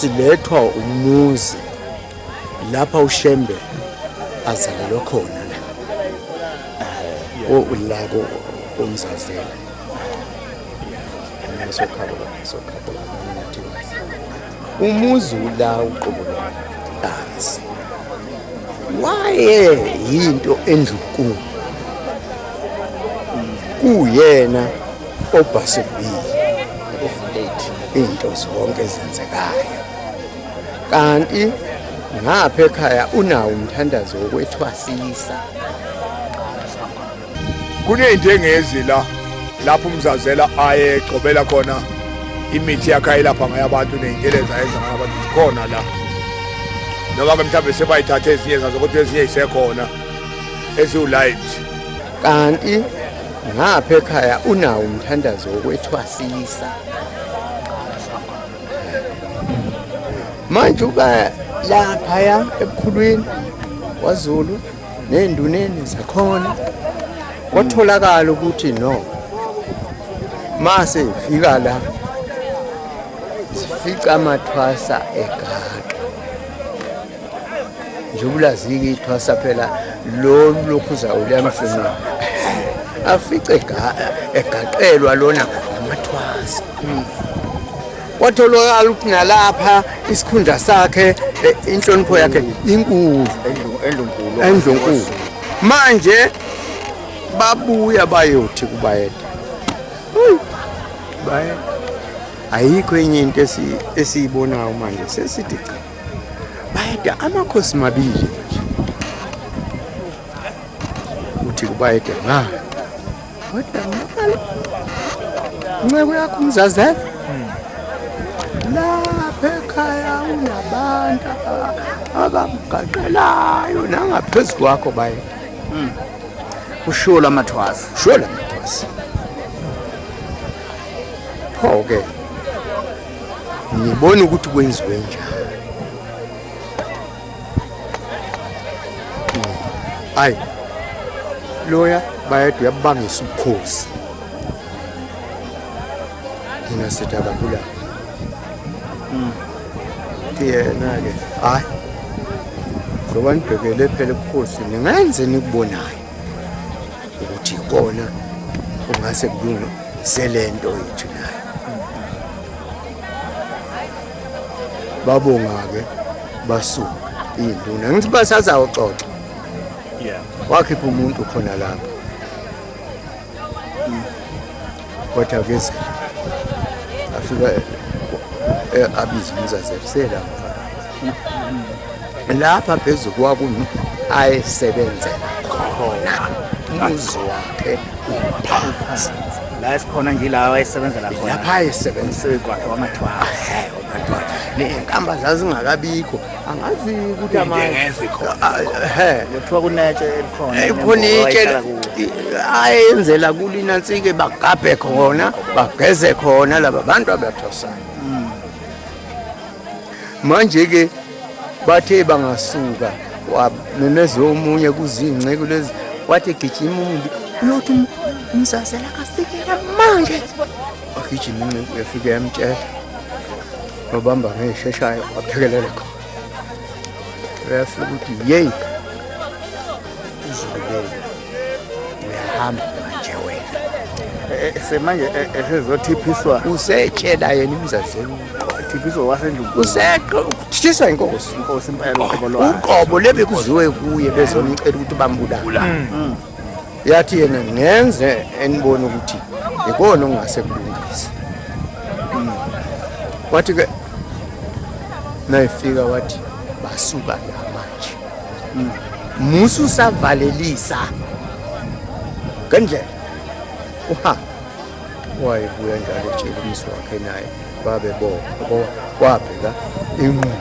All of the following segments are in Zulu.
silethwa umuzi lapha uShembe azalelwe khona la ulako uMzazela sokhabula nathi umuzi la uqobo kazi waye yinto endlunkulu kuyena obhasibili into zonke ezenzekayo kanti ngapha ekhaya unawo umthandazo wokwethwasisa kunezinto engezi lapho uMzazela aye egcobela khona imithi yakhe ayilapha ngayo abantu nezinteleza ezenza ngayo abantu zikhona la noma ke mhlawumbe sebayithatha ezinye zazo kodwa ezinye isekhona eziwulight kanti ngapha ekhaya unawo umthandazo wokwethwasisa manje uba laphaya ebukhulwini kwaZulu nenduneni zakhona kwatholakala ukuthi no mase ifika la zifica amathwasa egaqa njengolaziki ithwasa phela lo lokhuza uliyamfuna afice egaqelwa lona amathwasa kwatholakala ukuthi nalapha isikhundla sakhe inhlonipho yakhe inkulu endlunkulu manje babuya bayothi kubayeda bayeda ayikho enye into esiyibonayo manje sesithi cha bayeda amakhosi mabili nje uthi kubayeda kodwa ncebo yakho uMzazela lapha ekhaya unabantu abamgaqelayo nangaphezulu kwakho bayeda ushola amathwasa pho-ke ngibona ukuthi kwenziwe njani hayi loya bayeda uyabangisa ubukhosi mina sithi akabulala yena-ke hayi ngoba nibhekele phela ebukhosi ningenze nikubonayo ukuthi ikona ungase kulungisele nto yethu nayo babonga-ke basuka iy'nduna ngithi basazawoxoxa wakhipha umuntu khona lapho kodwa keze afika abiza uMzazela lapha phezulu kwabo ayesebenzela khona umuzi wakhe uphansi la esikhona nje la wayesebenzela khona lapha ayesebenzela kwakhe wamathwasa ney'nkamba zazingakabikho angazi ukuthi amanje kuthiwa kunetshe elikhona khona itshe ayenzela kulinantsike bagabhe khona bageze khona laba bantu abathwasayo manje-ke bathe bangasuka wamemeza omunye kuzince kulezi wathi gijima umuntu uyothi uMzazela kafikela manje wagijima inceku uyafika yamtshela wabamba ngesheshayo waphekelele khona uyafika ukuthi yeyi uzulele uyahamba manje wena semanje esezothipiswa usetshela yena uMzazela thipiswa wasendlunkulu uthiswa inkosi impela uqobo lebekuziwe kuye bezomcela ukuthi bambulala yathi yena ngenze enibona ukuthi ikona ongase kulungisa wathi-ke nayifika wathi basuka la manje musa usavalelisa ngendlela uhamba wayebuya njalo etshela umzi wakhe naye babebona wabheka inquthu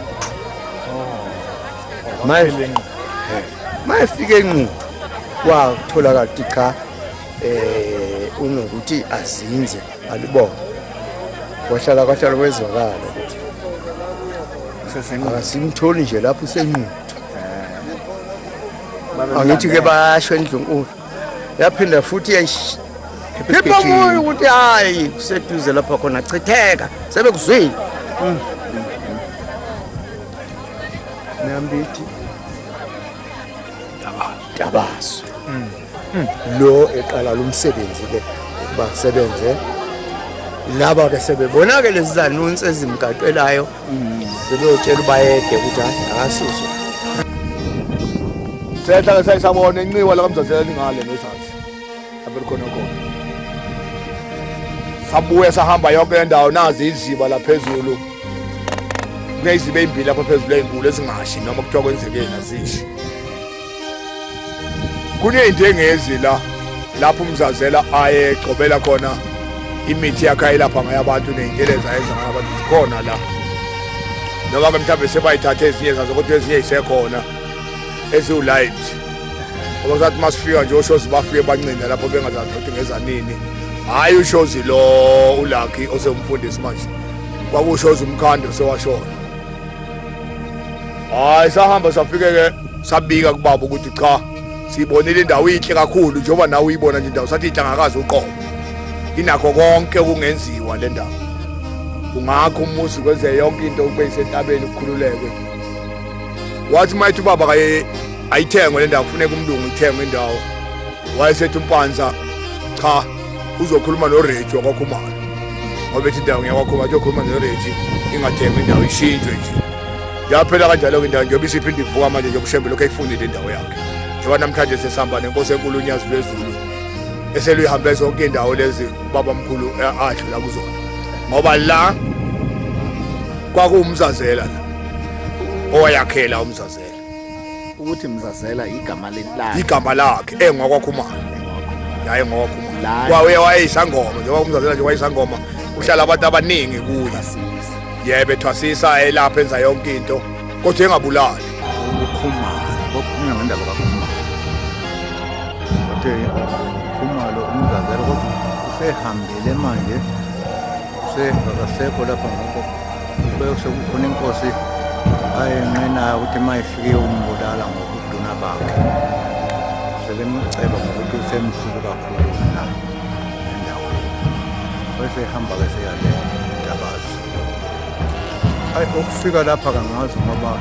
mayefika enquthu watholakala ukuthi cha unokuthi azinze alibona wahlala kwezwakala ukuthi akasimtholi nje lapho usenquthu angithi-ke basho endlunkulu yaphinda futhi phipha moyo ukuthi hayi kuseduze lapha khona chitheka sebekuzwile yambithi eNtabazwe lo eqala lo msebenzi ke ukuba sebenze laba ke sebebona ke lezi zanunsi ezimgaqelayo sebeyotshela ubayede ukuthi akasuswe sehla ke sayisabona inxiwa la kaMzazela lingale ngezansi lapho likhona khona sabuya sahamba yonke indawo nazi iziba la phezulu kunezibe ezimbili lapha phezulu ezinkulu ezingashi noma kuthiwa kwenzekeni azishi kunezinto engezi la lapho uMzazela ayegqobela khona imithi yakhe ayilapha ngayo abantu ney'nteleza ayenza ngayo abantu zikhona la noma ke mhlawumbe sebayithathe ezinye zazo kodwa ezinye yisekhona eziwulayini ngoba sathi masifika nje oshozi bafike bancinda lapho bengazazi ukuthi ngeza nini hhayi ushozi lo ulakhi osewumfundisi manje kwakushozi umkhando sewashona hhayi sahamba safike-ke sabika kubaba ukuthi cha siyibonile indawo inhle kakhulu njengoba nawe uyibona nje indawo sathi inhlangakazi uqobo inakho konke okungenziwa le ndawo ungakho umuzi kwenze yonke into kube isentabeni ukukhululeke wathi mayithi ubaba kaye ayithengwe le ndawo kufuneka umlungu ithengwe indawo wayesethi umpanza cha uzokhuluma noReji wakwakhumalo ngoba ethi indawo ngiyakwakhumalo uyokhuluma noReji ingathengwe indawo ishintshwe nje yaphela kanjalo-ke indawo njengoba isiphinde ivuka manje njengoba uShembe lokhu eyifundile indawo yakhe njengoba namhlanje sesihamba nenkosi enkulu uNyazi lwezulu eseluyihambe zonke indawo lezi ubaba mkhulu adlula kuzona ngoba la kwakuwuMzazela la owayakhela uMzazela ukuthi Mzazela igama lakhe engwakwakhumalo yaye ngokwakhumalo kwawe wayeyisangoma njengoba uMzazela nje wayeyisangoma uhlala abantu abaningi kuye yebo ethwasisa elapha enza yonke into kodwa engabulali ukhumalo bokukhulunywa ngendaba kakhumalo kodwa ukhumalo uMzazela kodwa usehambile manje akasekho lapha ngoba bese kukhona inkosi ayenqenayo ukuthi mayifike umbulala ngokuduna bakhe sebemceba ngokuthi usemkhulu kakhulu na endaweni bese ehamba bese yale eNtabazwe hayi ukufika lapha kangazi ngoba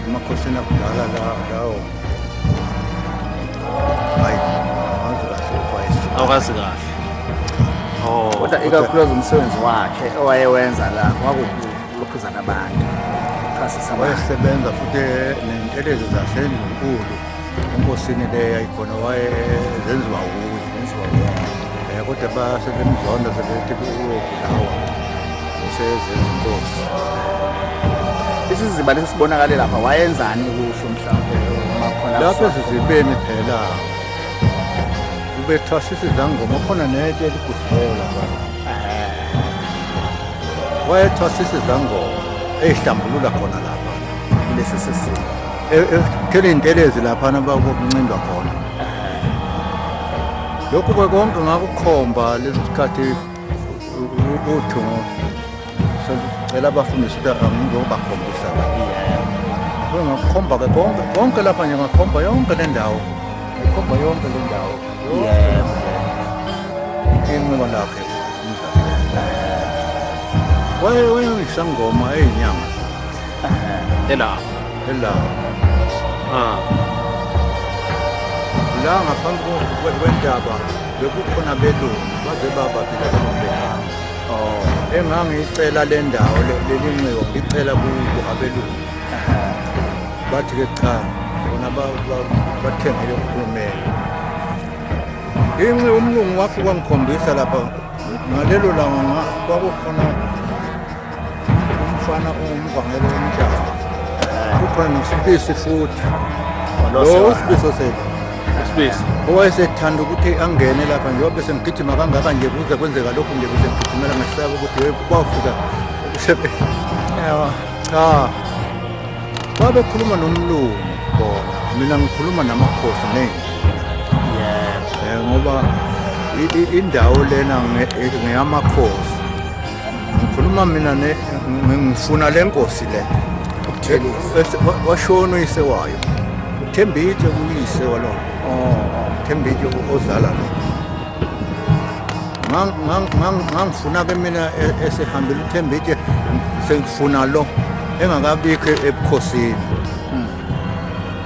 emakhosini akudala lawo hayi angazi kahle kwayisi awukazi kahle kodwa ikakhulukazi umsebenzi wakhe owayewenza la kwakulokhuzana abantu wayesebenza futhi nentelezi zasendlunkulu enkosini le yayikhona wayezenziwa kuye kodwa basebemzonda sebethi uyobulawa usezenza inkosi isiziba lesibonakale lapha wayenzani kusho mhlawumbe lapho ezizibeni phela ubethwasisa izangoma khona nento eligudileyo lapha wayethwasisa izangoma eyihlambulula khona lapha lesi sesimo ekuthela iy'ntelezi laphana bakuncindwa khona lokhu konke ngakukhomba lesi sikhathi uthu sicela abafundisi ukuthi angizobakhombisa lapha ngakukhomba-ke konke lapha nje ngakhomba yonke le ndawo ikhomba yonke le ndawo inxiwa lakhe wayeyisangoma eyinyanga elawo la ngaphambi kwentaba bekukhona belungu baze bababila belombehana engangiyicela le ndawo lelinxiwa ngicela kubo abelungu bathi-ke cha bona bathengele uhulumeni inxiwa umlungu wafika ngikhombisa lapha ngalelo langa kwakukhona umfana ongumvangelo womtshalo kukhona nosibisi futhi lo sibiso Space. owayesethanda ukuthi angene lapha njengoba bese ngigijima kangaka nje kuze kwenzeka lokhu nje bese ngigijimela ngesaba ukuthi bawufika cha babekhuluma nomlungu bona mina ngikhuluma namakhosi ngoba indawo lena ngeyamakhosi ngikhuluma mina ngifuna le nkosi le washona uyise wayo uThembile kuyise walo Thembile ozala lo ngangifuna ke mina esehambile uThembile sengifuna lo engakabikho ebukhosini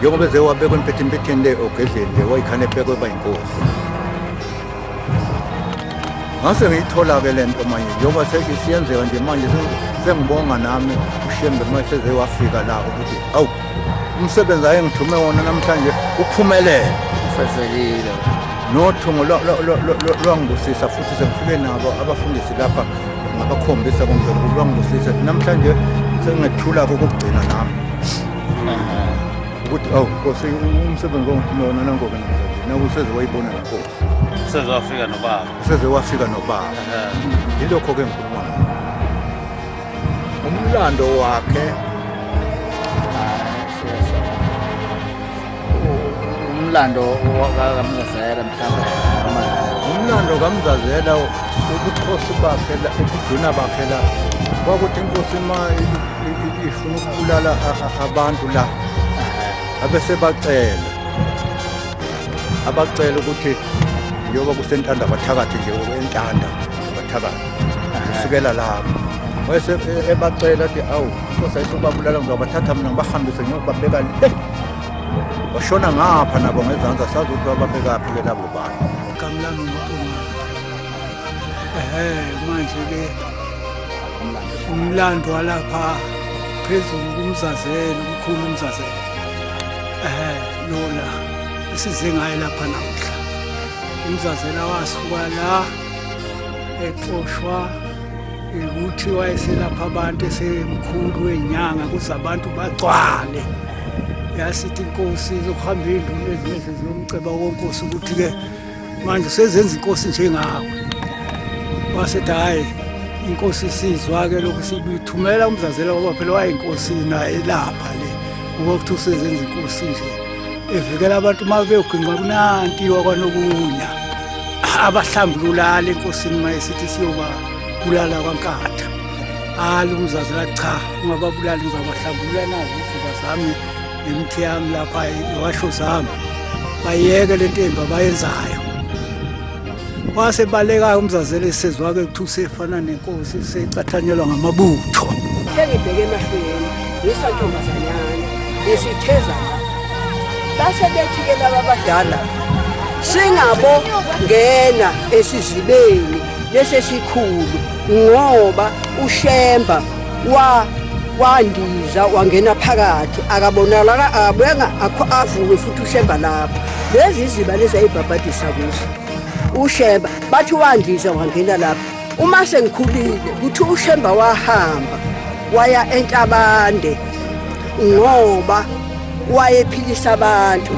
njengoba eze wabekwa empetheni le ogedleni le wayikhane ebekwe bayinkosi ngase ngiyithola-ke le nto manje njengoba siyenzeka nje manje sengibonga nami uShembe manje seze wafika la ukuthi awu umsebenzi ayengithume wona namhlanje uphumelele ufezekile nothumo lwangibusisa futhi sengifike nabo abafundisi lapha ngabakhombisa konke lwangibusisa namhlanje sengethula-ke ukugcina nami ukuthi awu Nkosi umsebenzi ongithume wona nangoke namhlanje naku seze wayibona nenkosi seze wafika nobaba yilokho-ke ngikhuluma ngakho umlando wakhe umlando kaMzazela mhlawumbe umlando kaMzazela ubukhosi bakhe la ubuduna bakhe la kwakuthi inkosi ma ifuna ukubulala abantu la abese abacela ukuthi njengoba kusentanda bathakathi nje entanda bathakathi kusukela lapho wase ebacela ukuthi awu inkosi ayisubabulala ngizobathatha mina ngibahambise ngiyobabeka le bashona ngapha nabo ngezansi asazi ukuthi babekaphi-ke labo bantu Kamlando Mtuma. Manje-ke umlando walapha phezulu kuMzazela umkhulu uMzazela. Lola esize ngaye lapha namuhla. uMzazela wasuka la exoshwa ukuthi wayeselapha abantu esemkhulu wenyanga kuze abantu bagcwale. Yasithi inkosi zokuhamba indlu ezinye ziyomceba konkosi ukuthi-ke manje sezenza inkosi njengawe wasethi hayi inkosi isizwa-ke lokhu sibithumela uMzazela ngoba phela wayinkosi naye lapha le ngoba kuthi usezenza inkosi nje evikela abantu uma beyogwinqa kunantiwa kwanokunya abahlambulula enkosini uma esithi siyobabulala kwaNkatha uMzazela cha ungababulali ngizabahlambulula nazo iziba zami nemithi yami lapha iwasho zami bayeke le ntembi abayenzayo wasebaleka uMzazela esezwa-ke ukuthi usefana nenkosi secathanyelwa ngamabutho ngibheke emahlweni ngisantombazanyana nesitheza base bethi-ke laba abadala singabo ngena esizibeni lesesikhulu ngoba uShemba wandiza wangena phakathi akabonakala abwenga avuke futhi uShemba lapho lezi ziba lezi ayibhabhadisa kuzo uShemba bathi wandiza wangena lapho uma sengikhulile kuthi uShemba wahamba waya eNtabande ngoba wayephilisa abantu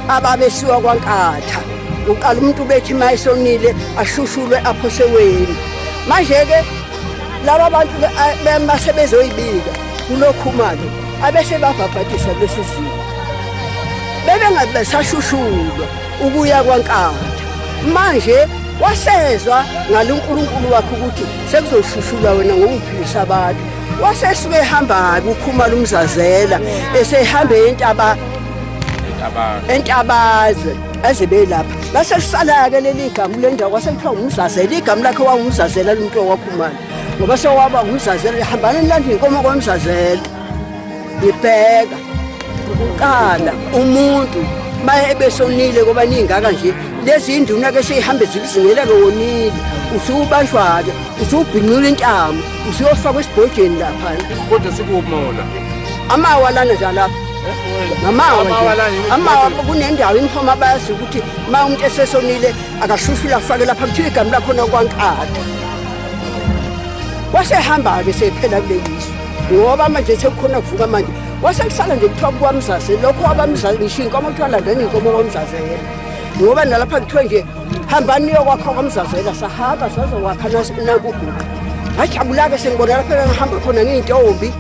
ababesiwa kwaNkatha uqala umuntu bethi mayisonile ashushulwe apho seweni manje-ke laba bantu basebezoyibika kulokhu manje abese babhabhadisa lesi simo besashushulwa ukuya kwaNkatha manje wasezwa ngaloNkulunkulu wakhe ukuthi sekuzoshushulwa wena ngokuphilisa abantu wasesuke ehamba-ke ukhumalo uMzazela esehambe eNtabazwe aze belapha base lisala-ke leli gama lendawo kwasekuthiwa uMzazela igama lakhe wawuMzazela lumuntu owakhumalo ngoba sewaba uMzazela lihambana nilanda inkomo kwaMzazela ngibheka ukuqala umuntu baye ebesonile ngoba ningaka nje lezi induna-ke seyihambe zikuzingela-ke wonile usubanjwa-ke usubhinqula intamo usuyofakwa esibhojeni laphana kodwa sikumola amawa lana njalapha ngamawa nje amawa kunendawo imhoma abayazi ukuthi ma umuntu esesonile akashushula afake lapha kuthiwa igama lakhona kwaNkatha wasehamba-ke sephela kuleyiso ngoba manje sekukhona kuvuka manje wasekusala nje kuthiwa kwaMzazela lokho abamzazela ngisho inkomo kuthiwa landeni inkomo kwaMzazela ngoba nalapha kuthiwa nje hambani niyokwakha kwaMzazela sahamba sazokwakha nakuguqa ngajabula-ke sengibona lapha ngihamba khona ngiyintombi